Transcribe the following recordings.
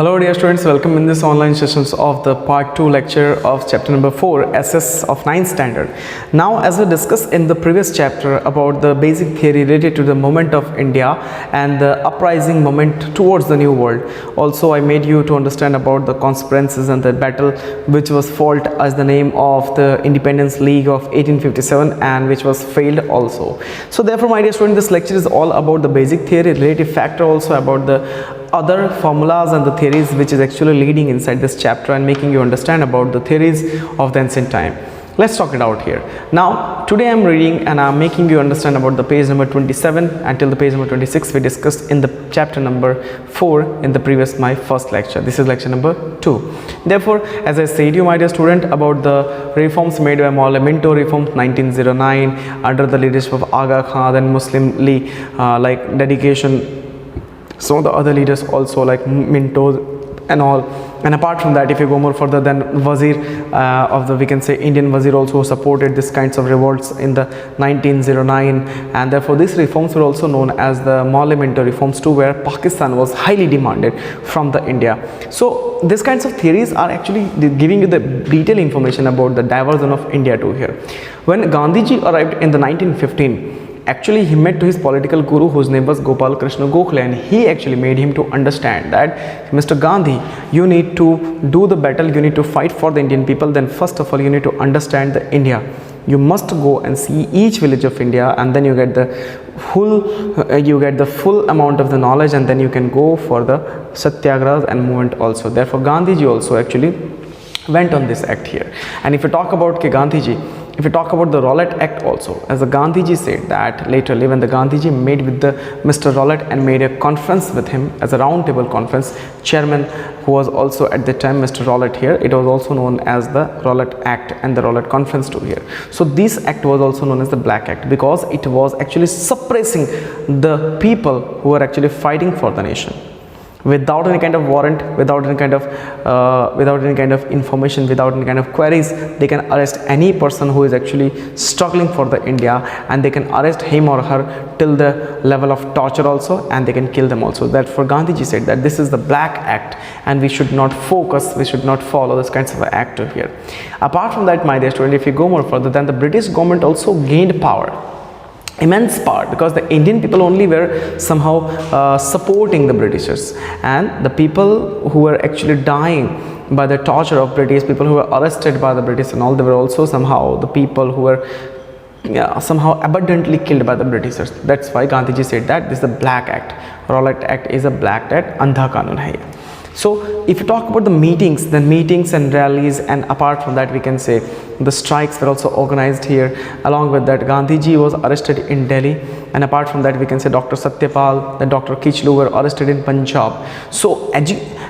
Hello dear students, welcome in this online sessions of the part 2 lecture of chapter number 4 SS of 9th standard. Now as we discussed in the previous chapter about the basic theory related to the movement of India and the uprising movement towards the new world. Also I made you to understand about the conspiracies and the battle which was fought as the name of the Independence League of 1857 and which was failed also. So therefore my dear student, this lecture is all about the basic theory, relative factor, also about the other formulas and the theories which is actually leading inside this chapter and making you understand about the theories of the ancient time. Let's talk it out here. Now today I am reading and I am making you understand about the page number 27 until the page number 26 we discussed in the chapter number 4 in the previous my first lecture. This is lecture number 2. Therefore as I said you my dear student about the reforms made by Maulana Minto reforms 1909 under the leadership of Aga Khan, then Muslim League like dedication. So the other leaders also like Minto and all, and apart from that if you go more further, then Wazir of the we can say Indian Wazir also supported this kinds of revolts in the 1909, and therefore these reforms were also known as the Maulana Minto reforms too, where Pakistan was highly demanded from the India. So these kinds of theories are actually giving you the detailed information about the diversion of India too here. When Gandhiji arrived in the 1915, actually he met to his political guru whose name was Gopal Krishna Gokhale, and he actually made him to understand that Mr. Gandhi, you need to do the battle, you need to fight for the Indian people. Then first of all you need to understand the India. You must go and see each village of India, and then you get the full amount of the knowledge, and then you can go for the satyagrahas and movement also. Therefore Gandhiji also actually went on this act here. And if you talk about Gandhiji, if you talk about the Rowlatt Act also, as the Gandhiji said that laterly when the Gandhiji made with the Mr. Rowlatt and made a conference with him as a round table conference, chairman who was also at the time Mr. Rowlatt here, it was also known as the Rowlatt Act and the Rowlatt Conference too here. So this act was also known as the Black Act because it was actually suppressing the people who were actually fighting for the nation. Without any kind of warrant, without any kind of information, without any kind of queries, they can arrest any person who is actually struggling for the India, and they can arrest him or her till the level of torture also, and they can kill them also. Therefore Gandhiji said that this is the Black Act and we should not focus, we should not follow this kinds of act here. Apart from that my dear student, if you go more further, then the British government also gained power, immense power, because the Indian people only were somehow supporting the Britishers, and the people who were actually dying by the torture of British, people who were arrested by the British and all, they were also somehow the people who were somehow abundantly killed by the Britishers. That's why Gandhiji said that this is the Black Act. Rowlatt Act is a Black Act, Andha Kanun hai. So if you talk about the meetings, then meetings and rallies, and apart from that we can say the strikes were also organized here. Along with that Gandhiji was arrested in Delhi, and apart from that we can say Dr. Satyapal, then Dr. Kichlu were arrested in Punjab. So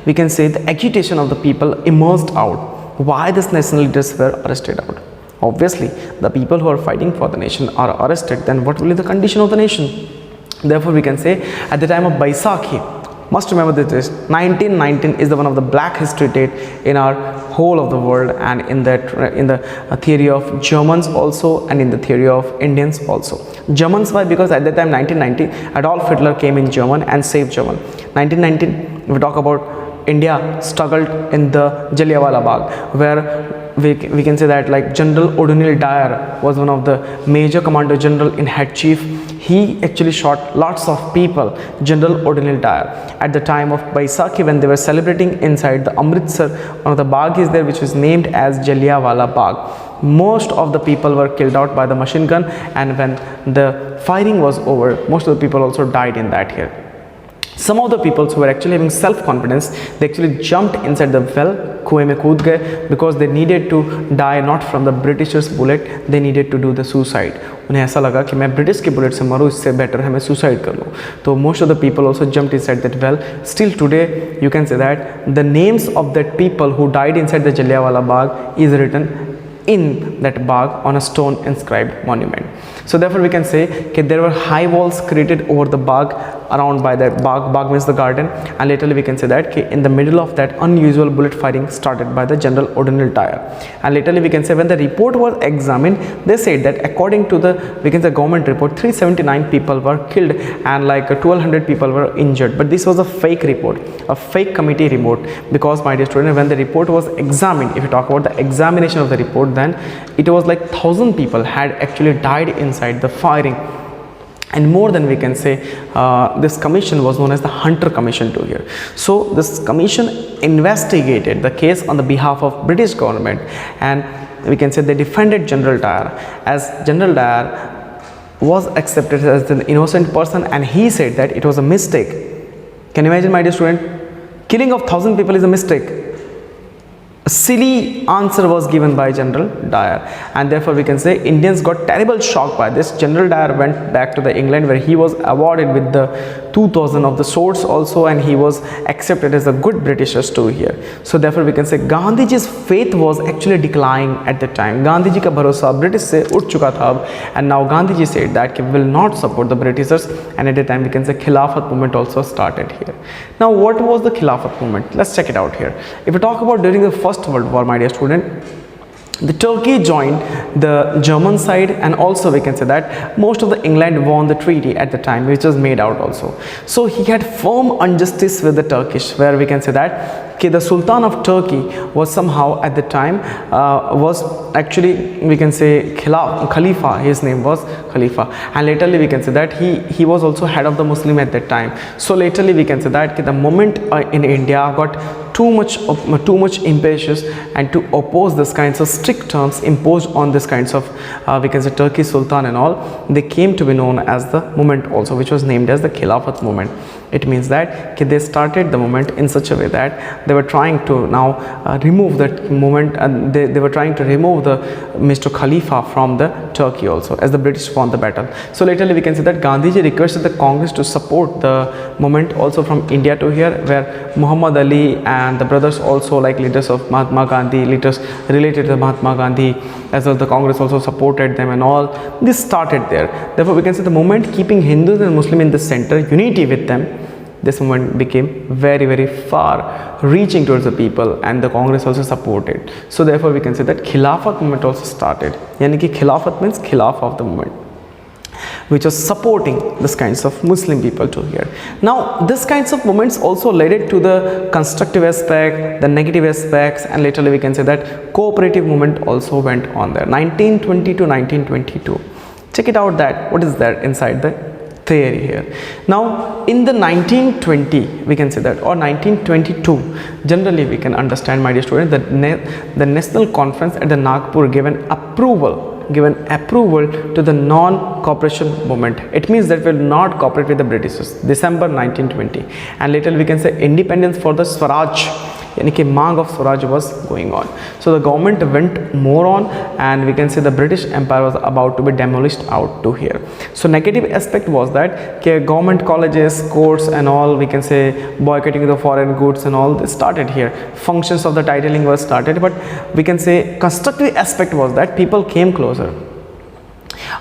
we can say the agitation of the people emerged out. Why these national leaders were arrested out? Obviously the people who are fighting for the nation are arrested, then what will be the condition of the nation? Therefore we can say at the time of Baisakhi, must remember this, 1919 is the one of the black history date in our whole of the world, and in the theory of Germans also, and in the theory of Indians also. Germans, why? Because at that time 1919 Adolf Hitler came in German and saved German. 1919 we talk about India struggled in the Jallianwala Bagh, where we can say that like General O'Donnell Dyer was one of the major commander general in head chief. He actually shot lots of people, General O'Donnell Dyer, at the time of Baisakhi when they were celebrating inside the Amritsar. One of the Bagh is there which is named as Jallianwala Bagh. Most of the people were killed out by the machine gun, and when the firing was over, most of the people also died in that here. Some of the people who were actually having self-confidence, they actually jumped inside the well, kuएं में कूद गए, because they needed to die not from the Britishers' bullet, they needed to do the suicide. उन्हें ऐसा लगा कि मैं British के bullet से मरूँ, इससे बेटर है मैं सुसाइड कर लूँ. तो most of the people also jumped inside that well. Still today you can say that the names of that people who died inside the Jallianwala Bagh is written in that Bagh on a stone inscribed monument. So therefore we can say there were high walls created over the Bagh, around by that Bagh. Bagh means the garden, and later we can say that in the middle of that unusual bullet firing started by the General O'Donnell Dyer. And later we can say when the report was examined, they said that according to the government report, 379 people were killed and like 1200 people were injured. But this was a fake report, a fake committee report, because my dear student, when the report was examined, if you talk about the examination of the report, then it was like 1000 people had actually died inside the firing. And more than we can say, this commission was known as the Hunter Commission too here. So this commission investigated the case on the behalf of British government, and we can say they defended General Dyer, as General Dyer was accepted as an innocent person, and he said that it was a mistake. Can you imagine, my dear student, killing of 1000 people is a mistake. A silly answer was given by General Dyer, and therefore we can say Indians got terrible shock by this. General Dyer went back to the England, where he was awarded with the 2000 of the swords also, and he was accepted as a good Britishers too here. So therefore we can say Gandhiji's faith was actually declining at the time. Gandhiji ka bharosa British se ut chuka tha, and now Gandhiji said that we will not support the Britishers, and at the time we can say Khilafat movement also started here. Now what was the Khilafat movement? Let's check it out here. If we talk about during the First World War, my dear student, the Turkey joined the German side, and also we can say that most of the England won the treaty at the time, which was made out also. So he had firm injustice with the Turkish, where we can say that the Sultan of Turkey was somehow at the time was actually, we can say, Khalifa. His name was Khalifa, and laterly we can say that he was also head of the Muslim at that time. So laterly we can say that the moment in India got too much impatience and to oppose this kinds of strict terms imposed on this kinds of we can say Turkey Sultan and all, they came to be known as the movement also, which was named as the Khilafat movement. It means that they started the movement in such a way that they were trying to now remove that movement, and they were trying to remove the Mr. Khalifa from the Turkey also, as the British won the battle. So laterly we can say that Gandhiji requested the Congress to support the movement also from India to here, where Muhammad Ali and the brothers also, like leaders of Mahatma Gandhi, leaders related to Mahatma Gandhi, as well as the Congress also supported them and all. This started there. Therefore we can say the movement keeping Hindus and Muslims in the center, unity with them, this movement became very, very far reaching towards the people, and the Congress also supported. So therefore we can say that Khilafat movement also started. Yani ki Khilafat means Khilaf of the movement, which was supporting this kinds of Muslim people to here. Now this kinds of movements also led to the constructive aspect, the negative aspects, and laterly we can say that cooperative movement also went on there. 1920 to 1922. Check it out, that what is that inside the theory here. Now in the 1920 we can say that, or 1922, generally we can understand, my dear student, that the National Conference at the Nagpur given approval to the non-cooperation movement. It means that we will not cooperate with the Britishers, December 1920, and later we can say independence for the Swaraj, yani ki mang of Swaraj was going on. So the government went more on, and we can say the British Empire was about to be demolished out to here. So negative aspect was that government colleges, courts and all, we can say boycotting the foreign goods and all, this started here. Functions of the titling was started, but we can say constructive aspect was that people came closer.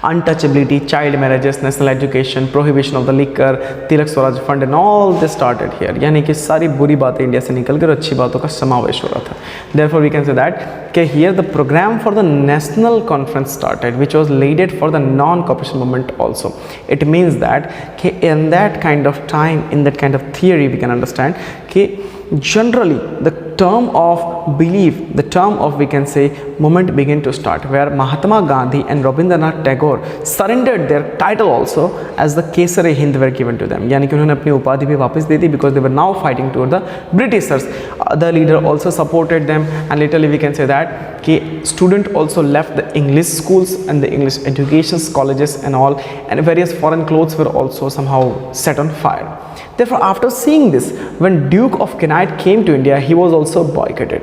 Untouchability, child marriages, national education, prohibition of the liquor, Tilak Swaraj Fund and all this started here. यानी कि सारी बुरी बातें India से निकल कर अच्छी बातों का समावेश हो रहा था. Therefore we can say that here the program for the national conference started, which was leaded for the non-cooperation movement also. It means that in that kind of time, in that kind of theory, we can understand generally the term of belief, the term of, we can say, movement began to start, where Mahatma Gandhi and Rabindranath Tagore surrendered their title also, as the Kesari Hind were given to them. यानी कि उन्होंने अपनी उपाधि भी वापस दे दी, because they were now fighting toward the Britishers. The leader also supported them, and laterly we can say that student also left the English schools and the English education colleges and all, and various foreign clothes were also somehow set on fire. Therefore, after seeing this, when Duke of Connaught came to India, he was also boycotted.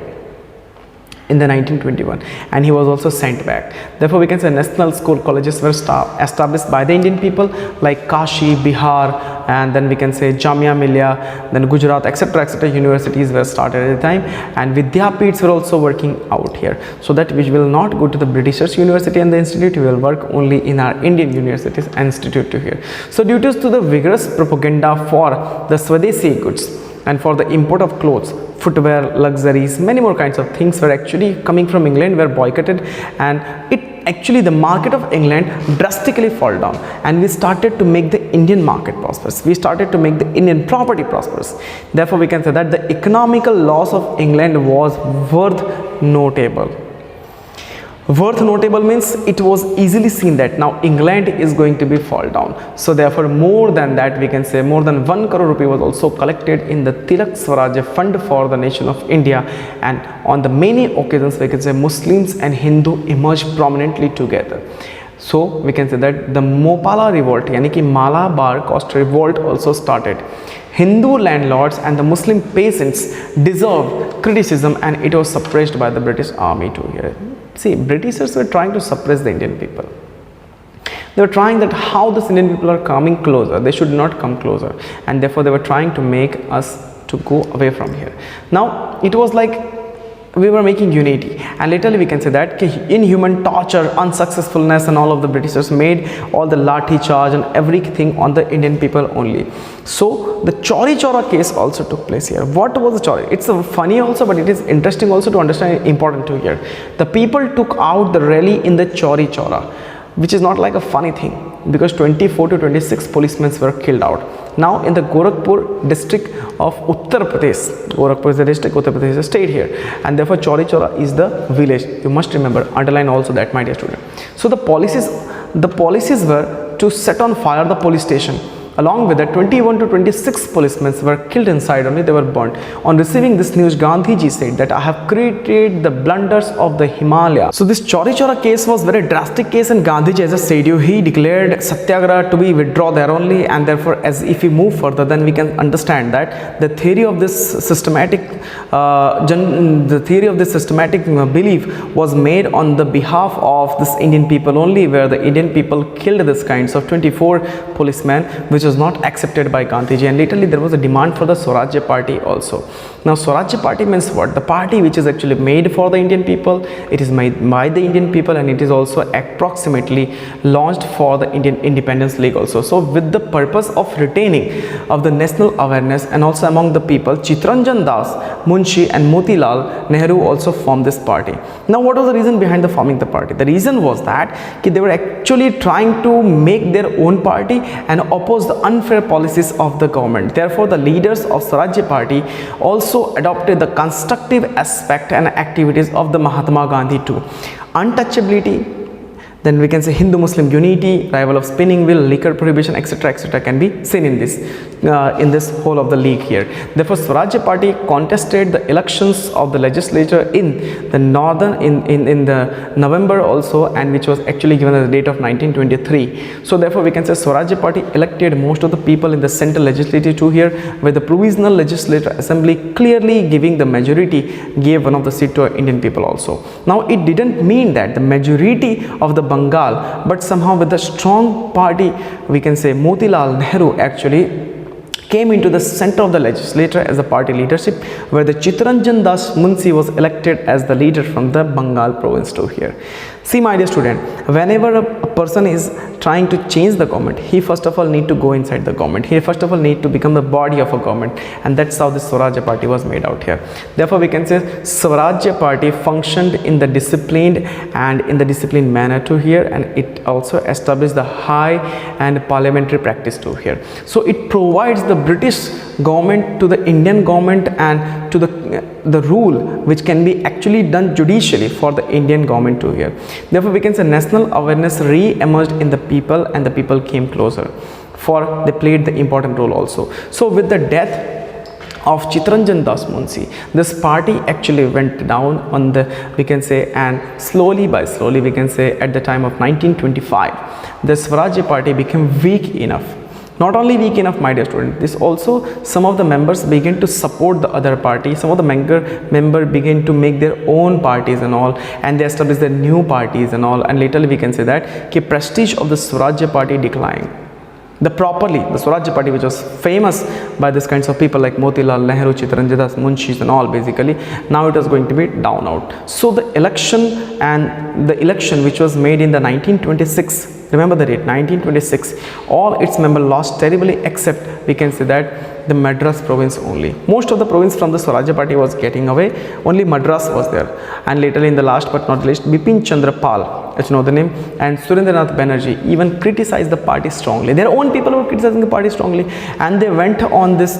in the 1921, and he was also sent back. Therefore we can say national school colleges were established by the Indian people, like Kashi, Bihar, and then we can say Jamia Millia, then Gujarat, etc., etc. universities were started at the time, and Vidyapeeths were also working out here, so that we will not go to the Britishers university and the institute, we will work only in our Indian universities and institute to here. So due to the vigorous propaganda for the Swadeshi goods and for the import of clothes, footwear, luxuries, many more kinds of things were actually coming from England, were boycotted, and it actually the market of England drastically fall down, and we started to make the Indian market prosperous. We started to make the Indian property prosperous. Therefore we can say that the economical loss of England was worth notable. Worth notable means it was easily seen that now England is going to be fall down. So therefore more than that, we can say more than 1 crore rupee was also collected in the Tilak Swarajya Fund for the nation of India, and on the many occasions we can say Muslims and Hindu emerged prominently together. So we can say that the Mopala revolt, yani ki Malabar Coast revolt also started. Hindu landlords and the Muslim peasants deserved criticism, and it was suppressed by the British army too here. See, Britishers were trying to suppress the Indian people. They were trying that how the Indian people are coming closer, they should not come closer, and therefore they were trying to make us to go away from here. Now it was like we were making unity, and literally we can say that inhuman torture, unsuccessfulness, and all of the Britishers made all the lathi charge and everything on the Indian people only. So the Chauri Chaura case also took place here. What was the Chauri? It's funny also, but it is interesting also to understand, important to hear. The people took out the rally in the Chauri Chaura, which is not like a funny thing, because 24 to 26 policemen were killed out. Now in the Gorakhpur district of Uttar Pradesh, Gorakhpur is the district, Uttar Pradesh is the state here, and therefore Chauri Chaura is the village. You must remember, underline also that, my dear student. So the policies were to set on fire the police station. Along with that, 21 to 26 policemen were killed inside only, they were burnt. On receiving this news, Gandhiji said that I have created the blunders of the Himalaya. So this Chauri Chaura case was very drastic case, and Gandhiji, as I said you, he declared satyagraha to be withdraw there only, and therefore as if we move further, then we can understand that the theory of this systematic belief was made on the behalf of this Indian people only, where the Indian people killed this kinds of 24 policemen, which was not accepted by Gandhiji, and literally there was a demand for the Swarajya Party also. Now Swarajya Party means what? The party which is actually made for the Indian people, it is made by the Indian people, and it is also approximately launched for the Indian Independence League also. So with the purpose of retaining of the national awareness, and also among the people, Chittaranjan Das, Munshi and Motilal Nehru also formed this party. Now what was the reason behind the forming the party? The reason was that they were actually trying to make their own party and oppose the unfair policies of the government. Therefore the leaders of Swarajya Party also adopted the constructive aspect and activities of the Mahatma Gandhi too. Untouchability, then we can say Hindu-Muslim unity, rival of spinning wheel, liquor prohibition, etc., etc. can be seen in this whole of the league here. Therefore, Swarajya Party contested the elections of the legislature in the northern in the November also, and which was actually given as the date of 1923. So therefore, we can say Swarajya Party elected most of the people in the central legislature too here, where the provisional legislature assembly clearly giving the majority gave one of the seat to Indian people also. Now it didn't mean that the majority of the Bengal, but somehow with the strong party, we can say Motilal Nehru actually came into the center of the legislature as the party leadership, where the Chittaranjan Das Munshi was elected as the leader from the Bengal province too here. See, my dear student, whenever a person is trying to change the government, he first of all need to go inside the government. He first of all need to become the body of a government, and that's how the Swarajya Party was made out here. Therefore, we can say Swarajya Party functioned in the disciplined manner too here, and it also established the high and parliamentary practice too here. So it provides the British government to the Indian government and to the rule which can be actually done judicially for the Indian government too here. Therefore, we can say national awareness re-emerged in the people, and the people came closer, for they played the important role also. So with the death of Chittaranjan Das Munshi, this party actually went down on the, we can say, and slowly by slowly, we can say at the time of 1925, the Swarajya Party became weak enough Not only weak enough, my dear student, this also some of the members begin to support the other party, some of the member begin to make their own parties and all, and they establish their new parties and all, and later we can say that the prestige of the Swarajya party declined. The Swarajya party, which was famous by these kinds of people like Motilal Nehru, Chittaranjan Das, Munshis and all, basically now it is going to be down out. So the election which was made in the 1926, remember the date 1926, all its members lost terribly except we can say that the Madras province only. Most of the province from the Swarajya party was getting away, only Madras was there. And later in the last but not least, Bipin Chandra Pal, as you know the name, and Surendranath Banerjee even criticized the party strongly. Their own people were criticizing the party strongly, and they went on this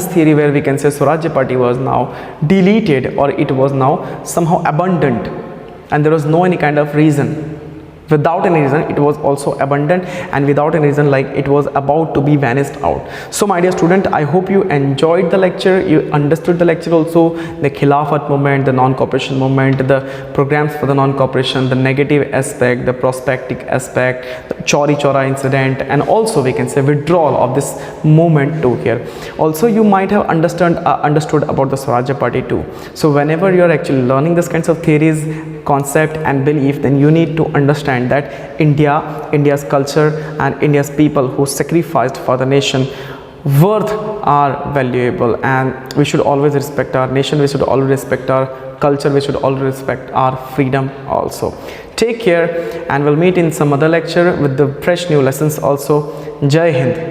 theory where we can say Swarajya party was now deleted, or it was now somehow abandoned, and there was no any kind of reason. Without any reason it was also abandoned, and without any reason like it was about to be vanished out. So my dear student, I hope you enjoyed the lecture, you understood the lecture also, the Khilafat movement, the non-cooperation movement, the programs for the non-cooperation, the negative aspect, the prospectic aspect, the Chauri Chaura incident, and also we can say withdrawal of this movement too here. Also you might have understood about the Swarajya party too. So whenever you are actually learning this kinds of theories, concept and belief, then you need to understand that India's culture and India's people who sacrificed for the nation worth are valuable, and we should always respect our nation, we should always respect our culture, we should always respect our freedom also. Take care, and we'll meet in some other lecture with the fresh new lessons also. Jai Hind.